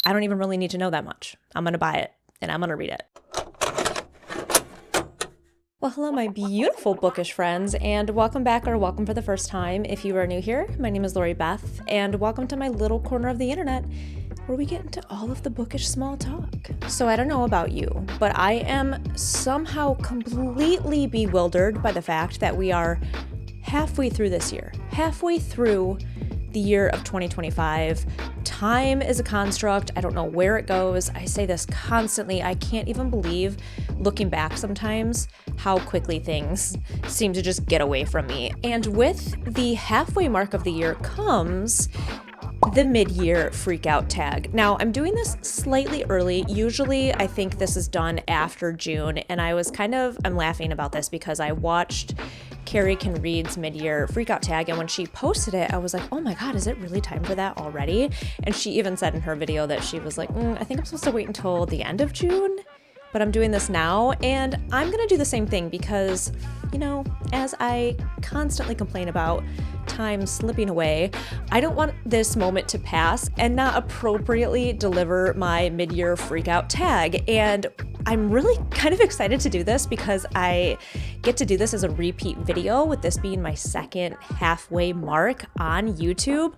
I don't even really need to know that much. I'm going to buy it and I'm going to read it. Well, hello, my beautiful bookish friends, and welcome back or welcome for the first time. If you are new here, my name is Lori Beth, and welcome to my little corner of the internet where we get into all of the bookish small talk. So I don't know about you, but I am somehow completely bewildered by the fact that we are halfway through this year, halfway through the year of 2025. Time is a construct. I don't know where it goes. I say this constantly. I can't even believe, looking back sometimes, how quickly things seem to just get away from me. And with the halfway mark of the year comes the mid-year freakout tag. Now, I'm doing this slightly early. Usually, I think this is done after June, and I'm laughing about this because I watched Carrie Can Read's mid-year freakout tag, and when she posted it, I was like, oh my god, is it really time for that already? And she even said in her video that she was like, I think I'm supposed to wait until the end of June, but I'm doing this now, and I'm gonna do the same thing because, as I constantly complain about time slipping away, I don't want this moment to pass and not appropriately deliver my mid-year freakout tag. And I'm really kind of excited to do this because I get to do this as a repeat video, with this being my second halfway mark on YouTube.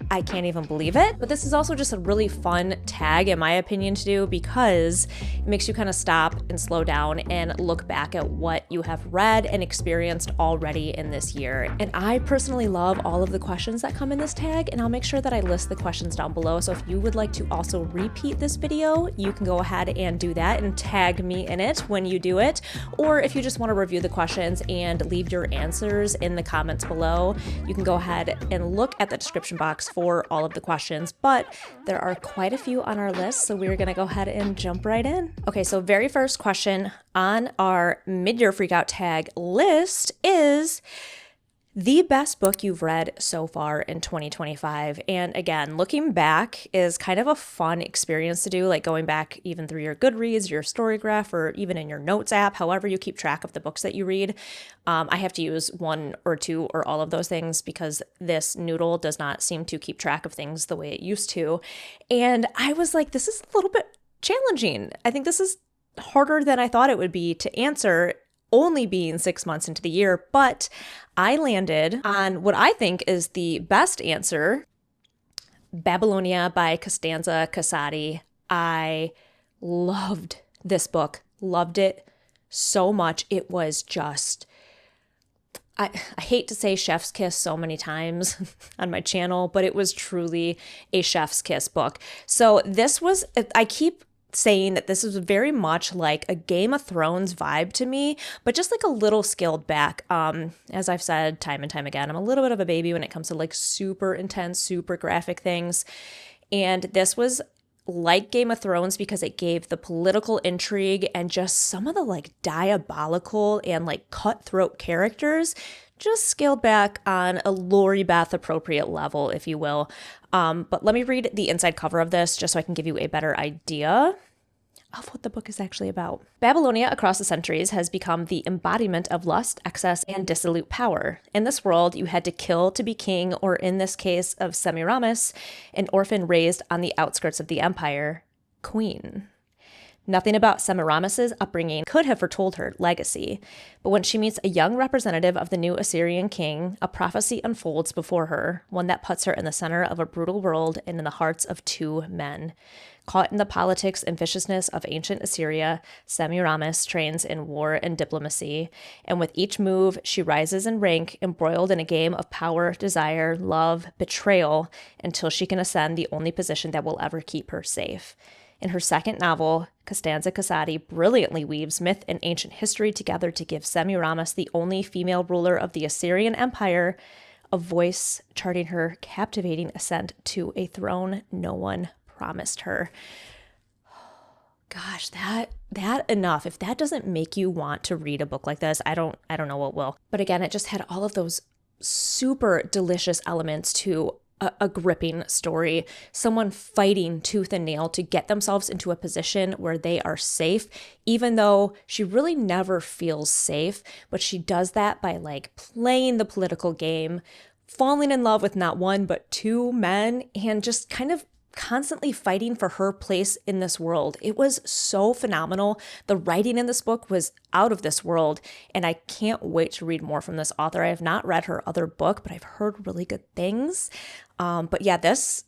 I can't even believe it. But this is also just a really fun tag, in my opinion, to do because it makes you kind of stop and slow down and look back at what you have read and experienced already in this year. And I personally love all of the questions that come in this tag, and I'll make sure that I list the questions down below. So if you would like to also repeat this video, you can go ahead and do that and tag me in it when you do it. Or if you just want to review the questions and leave your answers in the comments below, you can go ahead and look at the description box for all of the questions, but there are quite a few on our list, so we're gonna go ahead and jump right in. Okay, so very first question on our mid-year freakout tag list is the best book you've read so far in 2025. And again, looking back is kind of a fun experience to do, like going back even through your Goodreads, your Storygraph, or even in your Notes app, however you keep track of the books that you read. I have to use one or two or all of those things because this noodle does not seem to keep track of things the way it used to. And I was like, this is a little bit challenging. I think this is harder than I thought it would be to answer, only being 6 months into the year, but I landed on what I think is the best answer, Babylonia by Costanza Casati. I loved this book, loved it so much. It was just, I hate to say chef's kiss so many times on my channel, but it was truly a chef's kiss book. So this was, I keep saying that this is very much like a Game of Thrones vibe to me, but just like a little scaled back. As I've said time and time again, I'm a little bit of a baby when it comes to like super intense, super graphic things. And this was like Game of Thrones because it gave the political intrigue and just some of the like diabolical and like cutthroat characters just scaled back on a Lori Beth appropriate level, if you will. But let me read the inside cover of this just so I can give you a better idea of what the book is actually about. Babylonia across the centuries has become the embodiment of lust, excess, and dissolute power. In this world, you had to kill to be king, or in this case of Semiramis, an orphan raised on the outskirts of the empire, queen. Nothing about Semiramis's upbringing could have foretold her legacy, but when she meets a young representative of the new Assyrian king, a prophecy unfolds before her, one that puts her in the center of a brutal world and in the hearts of two men. Caught in the politics and viciousness of ancient Assyria, Semiramis trains in war and diplomacy, and with each move, she rises in rank, embroiled in a game of power, desire, love, betrayal, until she can ascend the only position that will ever keep her safe. In her second novel, Costanza Casati brilliantly weaves myth and ancient history together to give Semiramis, the only female ruler of the Assyrian Empire, a voice, charting her captivating ascent to a throne no one promised her. Gosh, that enough. If that doesn't make you want to read a book like this, I don't know what will. But again, it just had all of those super delicious elements to a gripping story, someone fighting tooth and nail to get themselves into a position where they are safe, even though she really never feels safe, but she does that by like playing the political game, falling in love with not one, but two men, and just kind of constantly fighting for her place in this world. It was so phenomenal. The writing in this book was out of this world, and I can't wait to read more from this author. I have not read her other book, but I've heard really good things. But yeah, this,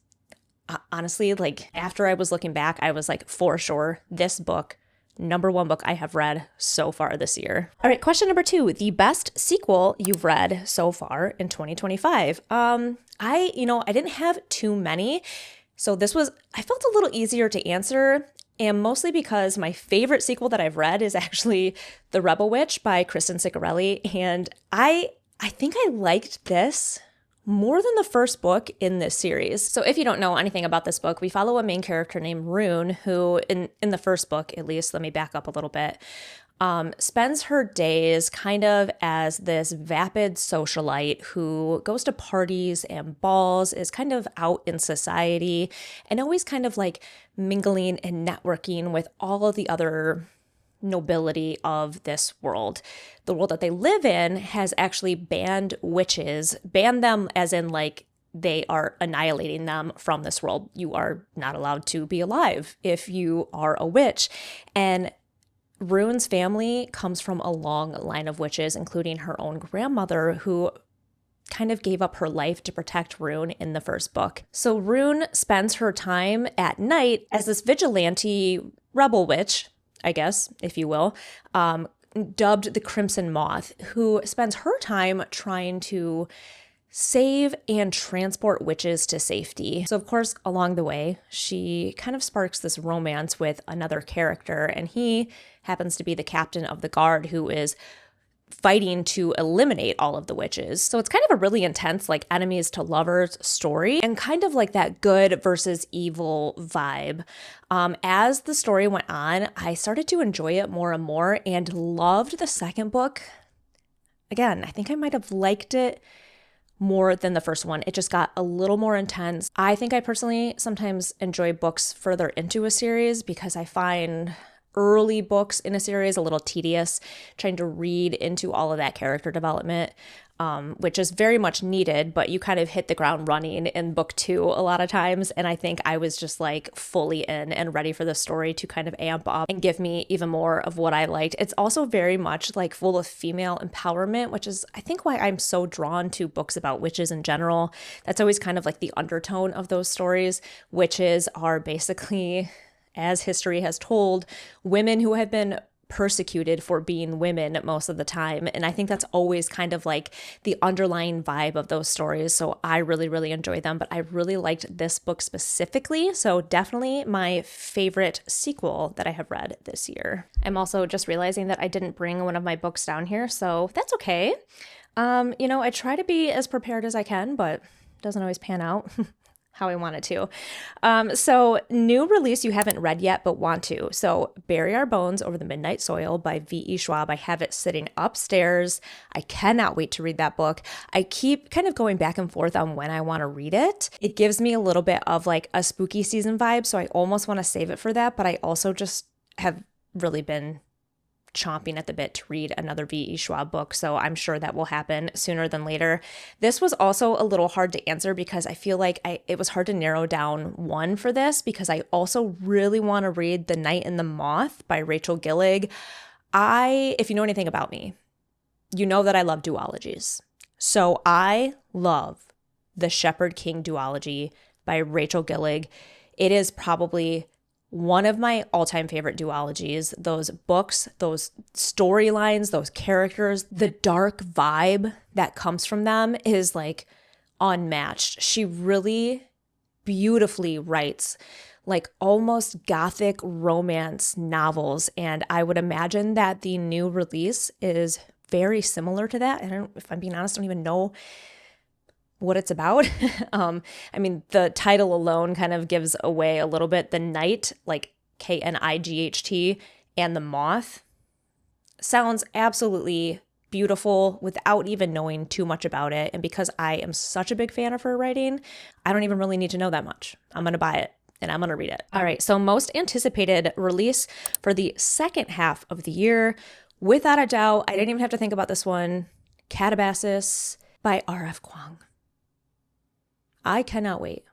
honestly, like after I was looking back, I was like, for sure, this book, number one book I have read so far this year. All right, question number 2, the best sequel you've read so far in 2025. I didn't have too many. So I felt a little easier to answer, and mostly because my favorite sequel that I've read is actually The Rebel Witch by Kristen Ciccarelli, and I think I liked this more than the first book in this series. So if you don't know anything about this book, we follow a main character named Rune, who in the first book, at least, let me back up a little bit, spends her days kind of as this vapid socialite who goes to parties and balls, is kind of out in society, and always kind of like mingling and networking with all of the other nobility of this world. The world that they live in has actually banned witches, banned them as in like they are annihilating them from this world. You are not allowed to be alive if you are a witch. And Rune's family comes from a long line of witches, including her own grandmother, who kind of gave up her life to protect Rune in the first book. So Rune spends her time at night as this vigilante rebel witch, I guess, if you will, dubbed the Crimson Moth, who spends her time trying to save and transport witches to safety. So of course, along the way, she kind of sparks this romance with another character, and he happens to be the captain of the guard who is fighting to eliminate all of the witches. So it's kind of a really intense, like, enemies to lovers story, and kind of like that good versus evil vibe. As the story went on, I started to enjoy it more and more and loved the second book. Again, I think I might have liked it more than the first one. It just got a little more intense. I think I personally sometimes enjoy books further into a series because I find early books in a series a little tedious, trying to read into all of that character development, which is very much needed, but you kind of hit the ground running in book 2 a lot of times. And I think I was just like fully in and ready for the story to kind of amp up and give me even more of what I liked. It's also very much like full of female empowerment, which is I think why I'm so drawn to books about witches in general. That's always kind of like the undertone of those stories. Witches are basically, as history has told, women who have been persecuted for being women most of the time. And I think that's always kind of like the underlying vibe of those stories. So I really, really enjoy them, but I really liked this book specifically. So definitely my favorite sequel that I have read this year. I'm also just realizing that I didn't bring one of my books down here, so that's okay. I try to be as prepared as I can, but it doesn't always pan out how I wanted to. So new release you haven't read yet but want to. So Bury Our Bones Over the Midnight Soil by V.E. Schwab. I have it sitting upstairs. I cannot wait to read that book. I keep kind of going back and forth on when I want to read it. It gives me a little bit of like a spooky season vibe, so I almost want to save it for that, but I also just have really been chomping at the bit to read another V.E. Schwab book, so I'm sure that will happen sooner than later. This was also a little hard to answer because I feel like it was hard to narrow down one for this because I also really want to read The Night and the Moth by Rachel Gillig. If you know anything about me, you know that I love duologies. So I love The Shepherd King duology by Rachel Gillig. It is probably one of my all-time favorite duologies. Those books, those storylines, those characters, the dark vibe that comes from them is like unmatched. She really beautifully writes like almost gothic romance novels, and I would imagine that the new release is very similar to that. If I'm being honest, I don't even know what it's about. The title alone kind of gives away a little bit. The Night, like Knight, and the Moth sounds absolutely beautiful without even knowing too much about it. And because I am such a big fan of her writing, I don't even really need to know that much. I'm going to buy it and I'm going to read it. All right. So most anticipated release for the second half of the year, without a doubt, I didn't even have to think about this one, Catabasis by R.F. Kuang. I cannot wait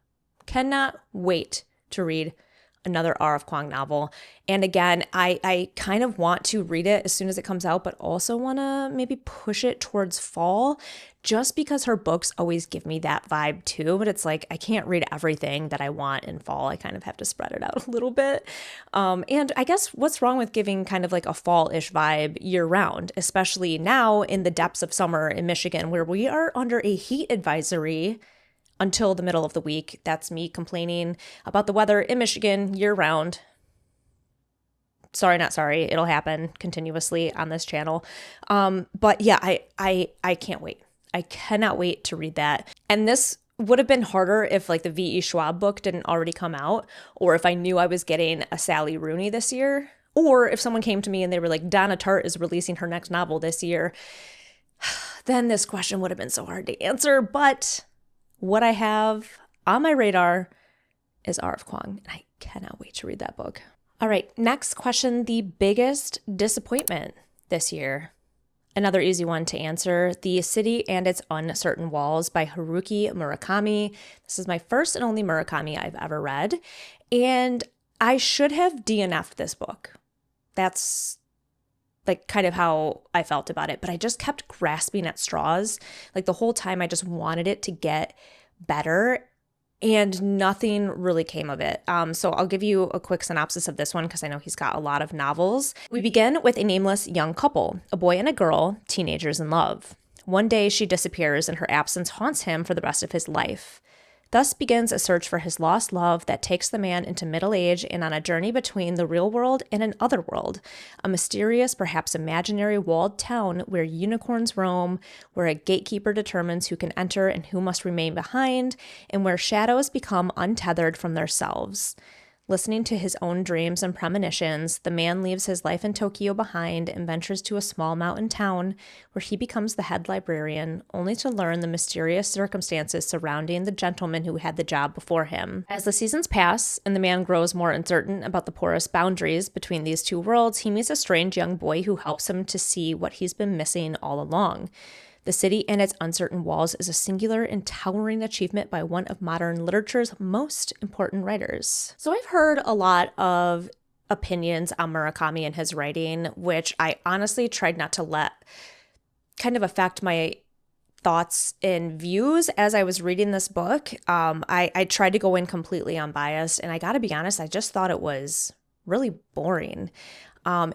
Cannot wait to read another R.F. Kuang novel. And again, I kind of want to read it as soon as it comes out, but also want to maybe push it towards fall just because her books always give me that vibe too. But it's like, I can't read everything that I want in fall. I kind of have to spread it out a little bit. And I guess what's wrong with giving kind of like a fall-ish vibe year round, especially now in the depths of summer in Michigan, where we are under a heat advisory until the middle of the week. That's me complaining about the weather in Michigan year round. Sorry, not sorry. It'll happen continuously on this channel. But yeah, I can't wait. I cannot wait to read that. And this would have been harder if like the V.E. Schwab book didn't already come out, or if I knew I was getting a Sally Rooney this year, or if someone came to me and they were like, Donna Tartt is releasing her next novel this year. Then this question would have been so hard to answer. But what I have on my radar is R.F. Kuang, and I cannot wait to read that book. All right, next question, the biggest disappointment this year. Another easy one to answer, The City and Its Uncertain Walls by Haruki Murakami. This is my first and only Murakami I've ever read, and I should have DNF'd this book. That's like kind of how I felt about it, but I just kept grasping at straws. Like the whole time I just wanted it to get better, and nothing really came of it. So I'll give you a quick synopsis of this one because I know he's got a lot of novels. We begin with a nameless young couple, a boy and a girl, teenagers in love. One day she disappears and her absence haunts him for the rest of his life. Thus begins a search for his lost love that takes the man into middle age and on a journey between the real world and an other world, a mysterious, perhaps imaginary walled town where unicorns roam, where a gatekeeper determines who can enter and who must remain behind, and where shadows become untethered from themselves. Listening to his own dreams and premonitions, the man leaves his life in Tokyo behind and ventures to a small mountain town where he becomes the head librarian, only to learn the mysterious circumstances surrounding the gentleman who had the job before him. As the seasons pass and the man grows more uncertain about the porous boundaries between these two worlds, he meets a strange young boy who helps him to see what he's been missing all along. The City and Its Uncertain Walls is a singular and towering achievement by one of modern literature's most important writers. So I've heard a lot of opinions on Murakami and his writing, which I honestly tried not to let kind of affect my thoughts and views as I was reading this book. I tried to go in completely unbiased, and I gotta be honest, I just thought it was really boring.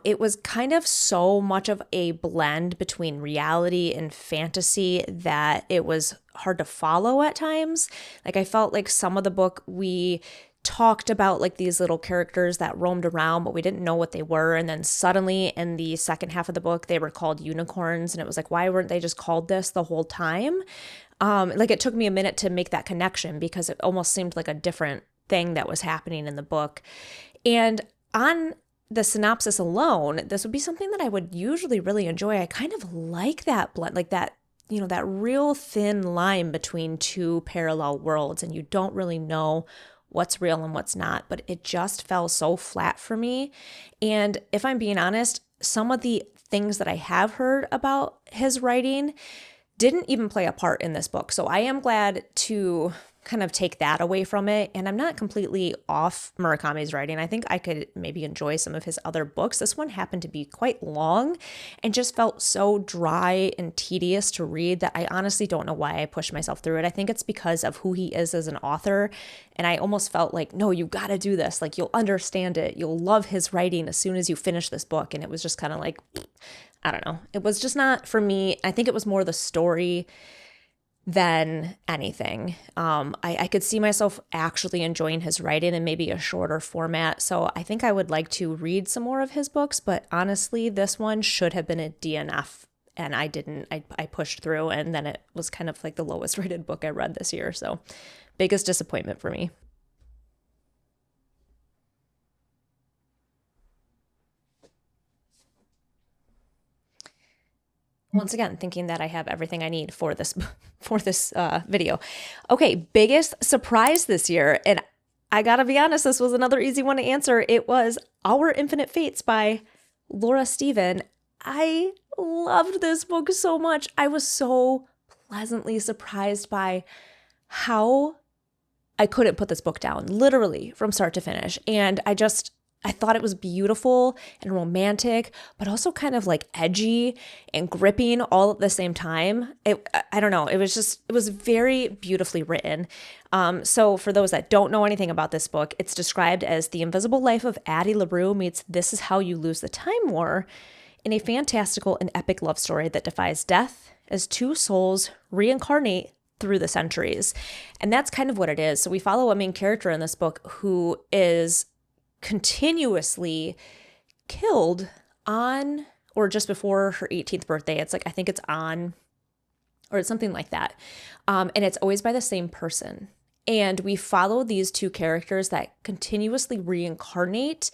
It was kind of so much of a blend between reality and fantasy that it was hard to follow at times. Like I felt like some of the book we talked about like these little characters that roamed around, but we didn't know what they were. And then suddenly in the second half of the book, they were called unicorns. And it was like, why weren't they just called this the whole time? Like it took me a minute to make that connection because it almost seemed like a different thing that was happening in the book. And on the synopsis alone, this would be something that I would usually really enjoy. I kind of like that blend, like that, you know, that real thin line between two parallel worlds, and you don't really know what's real and what's not, but it just fell so flat for me. And if I'm being honest, some of the things that I have heard about his writing didn't even play a part in this book. So I am glad to kind of take that away from it. And I'm not completely off Murakami's writing. I think I could maybe enjoy some of his other books. This one happened to be quite long and just felt so dry and tedious to read that I honestly don't know why I pushed myself through it. I think it's because of who he is as an author. And I almost felt like, no, you got to do this. Like you'll understand it. You'll love his writing as soon as you finish this book. And it was just kind of like, I don't know. It was just not for me. I think it was more the story than anything. I could see myself actually enjoying his writing in maybe a shorter format. So I think I would like to read some more of his books, but honestly, this one should have been a DNF and I didn't. I pushed through, and then it was kind of like the lowest rated book I read this year. So biggest disappointment for me. Once again, thinking that I have everything I need for this video. Okay, biggest surprise this year, and I gotta be honest, this was another easy one to answer. It was Our Infinite Fates by Laura Steven. I loved this book so much. I was so pleasantly surprised by how I couldn't put this book down, literally from start to finish. And I thought it was beautiful and romantic, but also kind of like edgy and gripping all at the same time. I don't know. It was very beautifully written. So for those that don't know anything about this book, it's described as The Invisible Life of Addie LaRue meets This Is How You Lose the Time War, in a fantastical and epic love story that defies death as two souls reincarnate through the centuries. And that's kind of what it is. So we follow a main character in this book who is continuously killed on or just before her 18th birthday. It's like, I think it's on, or it's something like that. And it's always by the same person. And we follow these two characters that continuously reincarnate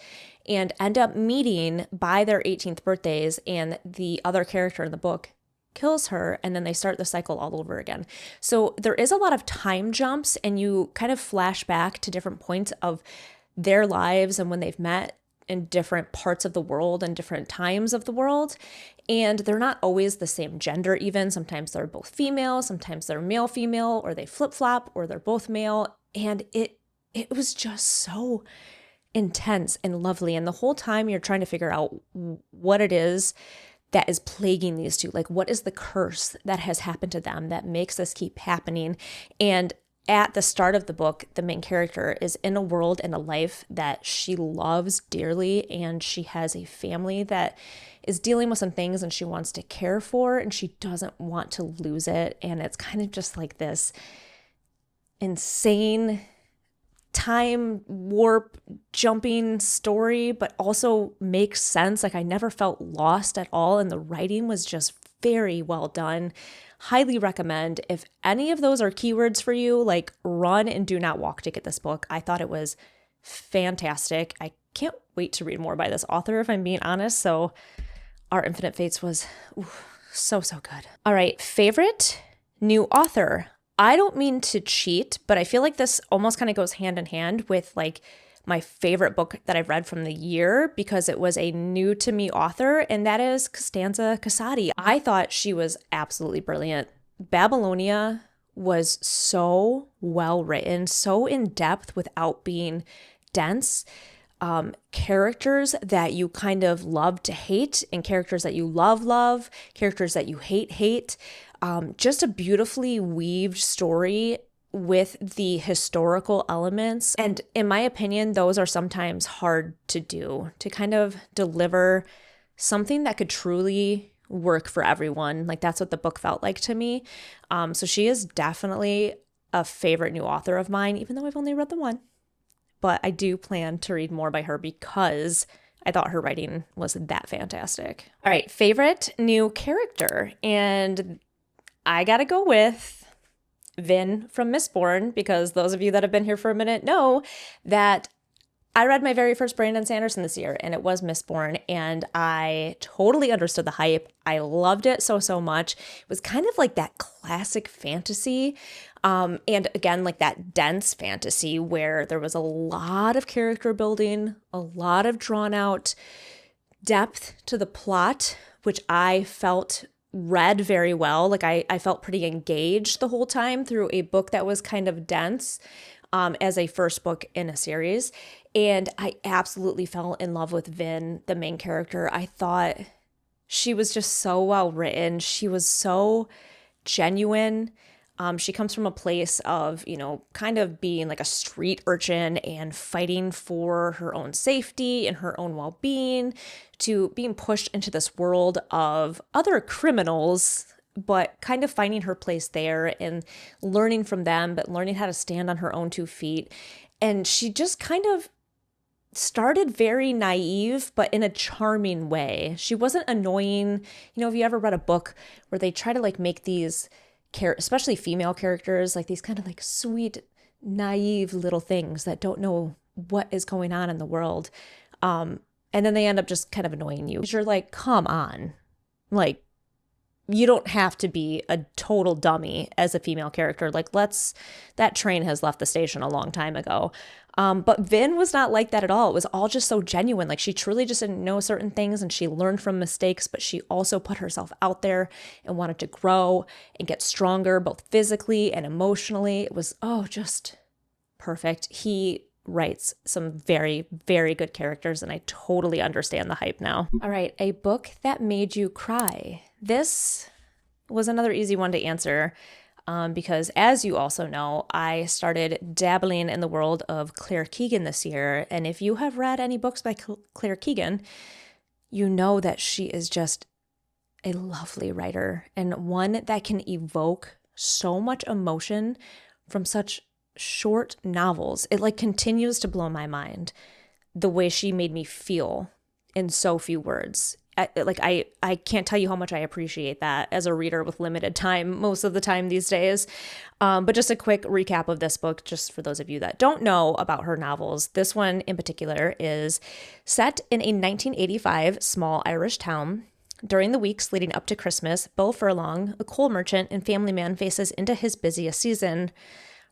and end up meeting by their 18th birthdays. And the other character in the book kills her, and then they start the cycle all over again. So there is a lot of time jumps, and you kind of flash back to different points of their lives and when they've met in different parts of the world and different times of the world. And they're not always the same gender even. Sometimes they're both female, sometimes they're male-female, or they flip-flop, or they're both male. And it was just so intense and lovely. And the whole time you're trying to figure out what it is that is plaguing these two. Like, what is the curse that has happened to them that makes this keep happening? And at the start of the book, the main character is in a world and a life that she loves dearly, and she has a family that is dealing with some things and she wants to care for, and she doesn't want to lose it. And it's kind of just like this insane time warp jumping story, but also makes sense. Like, I never felt lost at all, and the writing was just very well done. Highly recommend. If any of those are keywords for you, like, run and do not walk to get this book. I thought it was fantastic. I can't wait to read more by this author, if I'm being honest. So Our Infinite Fates was so good. All right, favorite new author. I don't mean to cheat, but I feel like this almost kind of goes hand in hand with like my favorite book that I've read from the year, because it was a new to me author, and that is Costanza Casati. I thought she was absolutely brilliant. Babylonia was so well written, so in depth without being dense. Characters that you kind of love to hate, and characters that you love, characters that you hate. Just a beautifully weaved story with the historical elements. And in my opinion, those are sometimes hard to do, to kind of deliver something that could truly work for everyone. Like, that's what the book felt like to me. So she is definitely a favorite new author of mine, even though I've only read the one. But I do plan to read more by her because I thought her writing was that fantastic. All right, favorite new character. And I gotta go with Vin from Mistborn, because those of you that have been here for a minute know that I read my very first Brandon Sanderson this year, and it was Mistborn, and I totally understood the hype. I loved it so much. It was kind of like that classic fantasy, and again, like that dense fantasy where there was a lot of character building, a lot of drawn out depth to the plot, which I felt read very well. Like, I felt pretty engaged the whole time through a book that was kind of dense, as a first book in a series. And I absolutely fell in love with Vin, the main character. I thought she was just so well written. She was so genuine. She comes from a place of, kind of being like a street urchin and fighting for her own safety and her own well-being, to being pushed into this world of other criminals, but kind of finding her place there and learning from them, but learning how to stand on her own 2 feet. And she just kind of started very naive, but in a charming way. She wasn't annoying. Have you ever read a book where they try to like make these especially female characters, like these kind of like sweet, naive little things that don't know what is going on in the world. And then they end up just kind of annoying you. You're like, come on. Like, you don't have to be a total dummy as a female character. Like, that train has left the station a long time ago. But Vin was not like that at all. It was all just so genuine. Like, she truly just didn't know certain things, and she learned from mistakes, but she also put herself out there and wanted to grow and get stronger, both physically and emotionally. It was, just perfect. He writes some very, very good characters, and I totally understand the hype now. All right, a book that made you cry. This was another easy one to answer because, as you also know, I started dabbling in the world of Claire Keegan this year. And if you have read any books by Claire Keegan, you know that she is just a lovely writer and one that can evoke so much emotion from such short novels. It like continues to blow my mind the way she made me feel in so few words. I can't tell you how much I appreciate that as a reader with limited time most of the time these days. But just a quick recap of this book, just for those of you that don't know about her novels. This one in particular is set in a 1985 small Irish town. During the weeks leading up to Christmas, Bill Furlong, a coal merchant and family man, faces into his busiest season.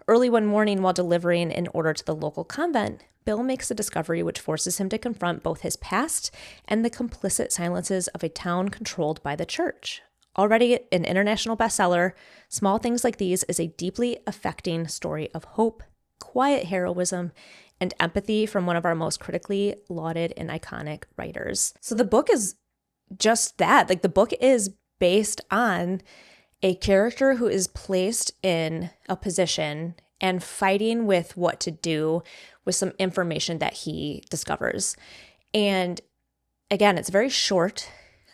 Early one morning, while delivering an order to the local convent, Bill makes a discovery which forces him to confront both his past and the complicit silences of a town controlled by the church. Already an international bestseller, Small Things Like These is a deeply affecting story of hope, quiet heroism, and empathy from one of our most critically lauded and iconic writers. So the book is just that. Like, the book is based on a character who is placed in a position and fighting with what to do with some information that he discovers. And again, it's very short.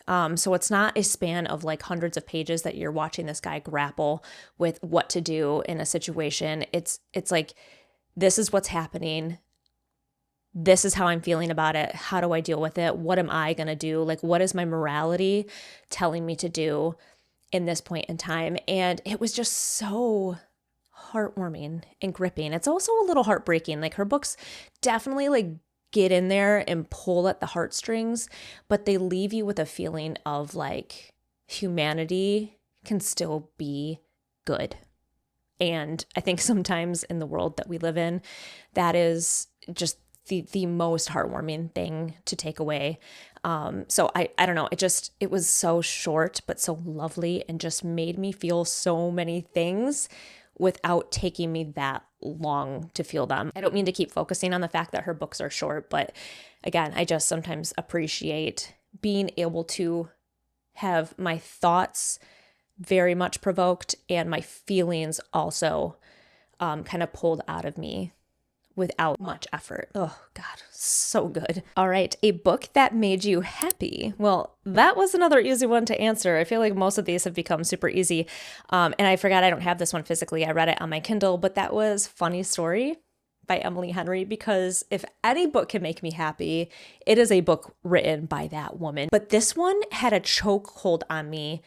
So it's not a span of like hundreds of pages that you're watching this guy grapple with what to do in a situation. It's like, this is what's happening. This is how I'm feeling about it. How do I deal with it? What am I going to do? Like, what is my morality telling me to do in this point in time? And it was just so heartwarming and gripping. It's also a little heartbreaking. Like, her books definitely like get in there and pull at the heartstrings, but they leave you with a feeling of like humanity can still be good. And I think sometimes in the world that we live in, that is just the most heartwarming thing to take away. So I don't know. It was so short, but so lovely, and just made me feel so many things without taking me that long to feel them. I don't mean to keep focusing on the fact that her books are short, but again, I just sometimes appreciate being able to have my thoughts very much provoked and my feelings also kind of pulled out of me without much effort. Oh God, so good. All right, a book that made you happy. Well, that was another easy one to answer. I feel like most of these have become super easy. And I forgot I don't have this one physically. I read it on my Kindle, but that was Funny Story by Emily Henry, because if any book can make me happy, it is a book written by that woman. But this one had a chokehold on me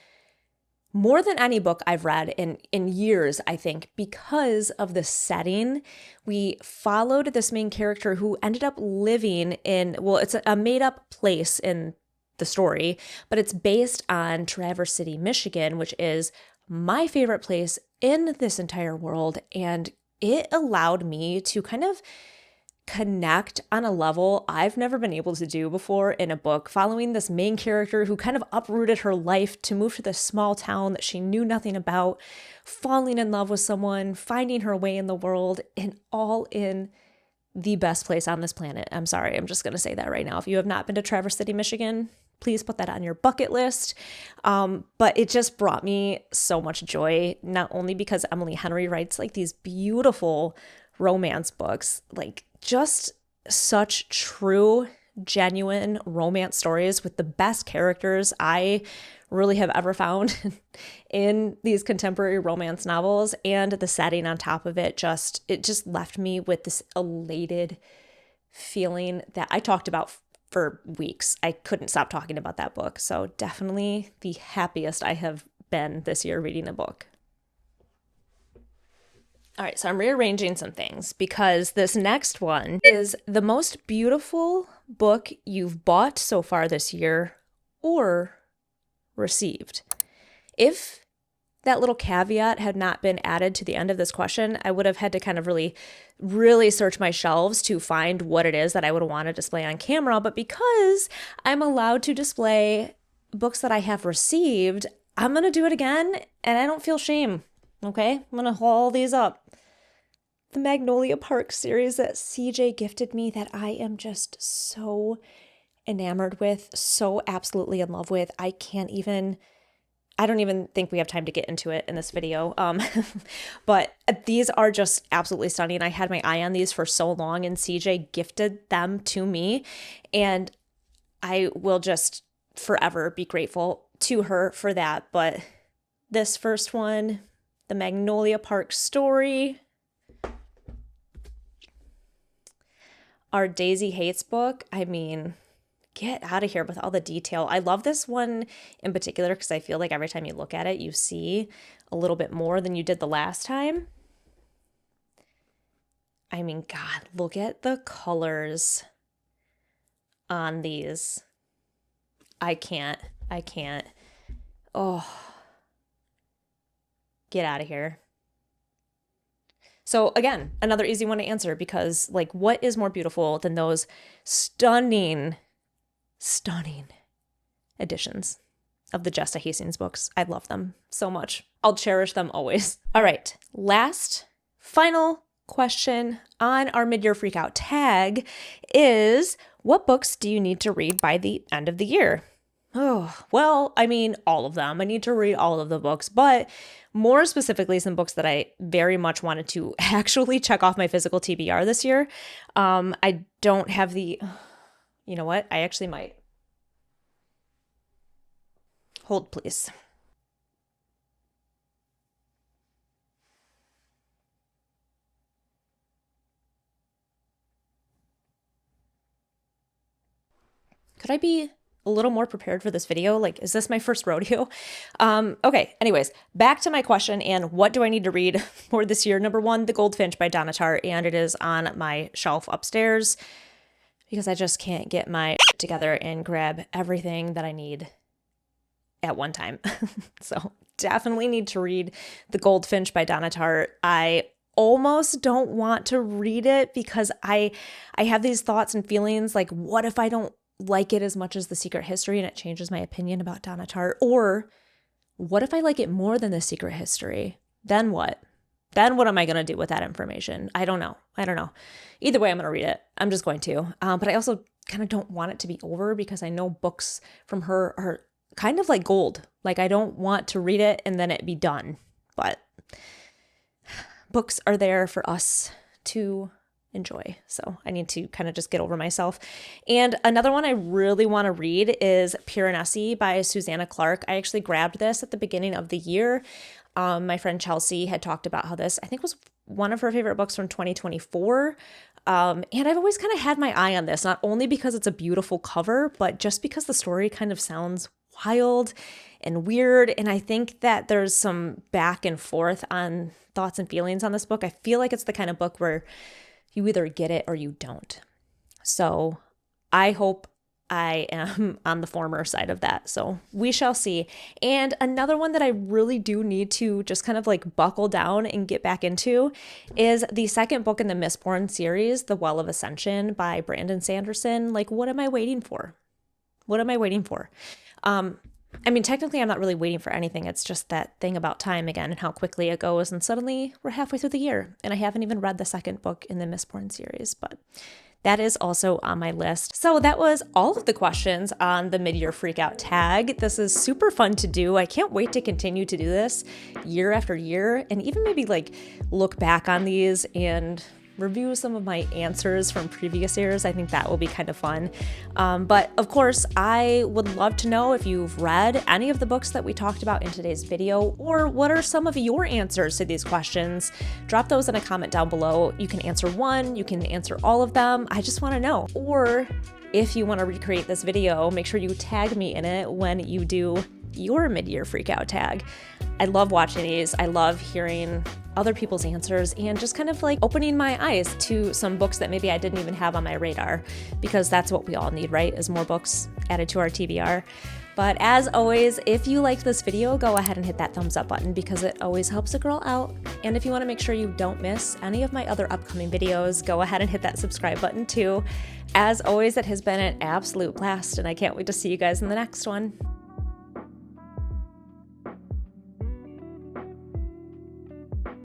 more than any book I've read in years, I think, because of the setting. We followed this main character who ended up living in, well, it's a made-up place in the story, but it's based on Traverse City, Michigan, which is my favorite place in this entire world. And it allowed me to kind of connect on a level I've never been able to do before in a book, following this main character who kind of uprooted her life to move to this small town that she knew nothing about, falling in love with someone, finding her way in the world, and all in the best place on this planet. I'm sorry, I'm just going to say that right now. If you have not been to Traverse City, Michigan, please put that on your bucket list. But it just brought me so much joy, not only because Emily Henry writes like these beautiful romance books, like just such true, genuine romance stories with the best characters I really have ever found in these contemporary romance novels, and the setting on top of it just left me with this elated feeling that I talked about for weeks. I couldn't stop talking about that book. So definitely the happiest I have been this year reading a book. All right, so I'm rearranging some things because this next one is the most beautiful book you've bought so far this year or received. If that little caveat had not been added to the end of this question, I would have had to kind of really, really search my shelves to find what it is that I would want to display on camera. But because I'm allowed to display books that I have received, I'm going to do it again, and I don't feel shame. Okay, I'm going to haul these up. the Magnolia Park series that CJ gifted me that I am just so enamored with, so absolutely in love with. I don't even think we have time to get into it in this video. But these are just absolutely stunning. I had my eye on these for so long, and CJ gifted them to me, and I will just forever be grateful to her for that. But this first one, the Magnolia Park story, our Daisy Hates book, I mean, get out of here with all the detail. I love this one in particular because I feel like every time you look at it, you see a little bit more than you did the last time. I mean, God, look at the colors on these. I can't. Oh, get out of here. So again, another easy one to answer because, like, what is more beautiful than those stunning editions of the Jesta Hastings books? I love them so much. I'll cherish them always. All right, last, final question on our mid-year freakout tag is, what books do you need to read by the end of the year? Oh, well, I mean, all of them. I need to read all of the books, but more specifically, some books that I very much wanted to actually check off my physical TBR this year. I don't have the, you know what? I actually might. Hold, please. Could I be a little more prepared for this video? Like, is this my first rodeo? Okay, anyways, back to my question and what do I need to read for this year? Number one, The Goldfinch by Donna Tartt, and it is on my shelf upstairs because I just can't get my shit together and grab everything that I need at one time. So definitely need to read The Goldfinch by Donna Tartt. I almost don't want to read it because I have these thoughts and feelings like, what if I don't like it as much as The Secret History and it changes my opinion about Donna Tartt? Or what if I like it more than The Secret History? Then what? Then what am I going to do with that information? I don't know. Either way, I'm going to read it. I'm just going to. But I also kind of don't want it to be over because I know books from her are kind of like gold. Like, I don't want to read it and then it be done. But books are there for us to enjoy. So I need to kind of just get over myself. And another one I really want to read is Piranesi by Susanna Clarke. I actually grabbed this at the beginning of the year. My friend Chelsea had talked about how this, I think, was one of her favorite books from 2024. And I've always kind of had my eye on this, not only because it's a beautiful cover, but just because the story kind of sounds wild and weird. And I think that there's some back and forth on thoughts and feelings on this book. I feel like it's the kind of book where you either get it or you don't. So I hope I am on the former side of that. So we shall see. And another one that I really do need to just kind of like buckle down and get back into is the second book in the Mistborn series, The Well of Ascension by Brandon Sanderson. Like, what am I waiting for? I mean, technically, I'm not really waiting for anything. It's just that thing about time again and how quickly it goes. And suddenly we're halfway through the year and I haven't even read the second book in the Mistborn series, but that is also on my list. So that was all of the questions on the mid-year freakout tag. This is super fun to do. I can't wait to continue to do this year after year and even maybe like look back on these and review some of my answers from previous years. I think that will be kind of fun. But of course, I would love to know if you've read any of the books that we talked about in today's video, or what are some of your answers to these questions. Drop those in a comment down below. You can answer one, you can answer all of them. I just want to know. Or if you want to recreate this video, make sure you tag me in it when you do your mid-year freakout tag. I love watching these. I love hearing other people's answers and just kind of like opening my eyes to some books that maybe I didn't even have on my radar, because that's what we all need, right? Is more books added to our TBR. But as always, if you liked this video, go ahead and hit that thumbs up button because it always helps a girl out. And if you want to make sure you don't miss any of my other upcoming videos, go ahead and hit that subscribe button too. As always, it has been an absolute blast and I can't wait to see you guys in the next one.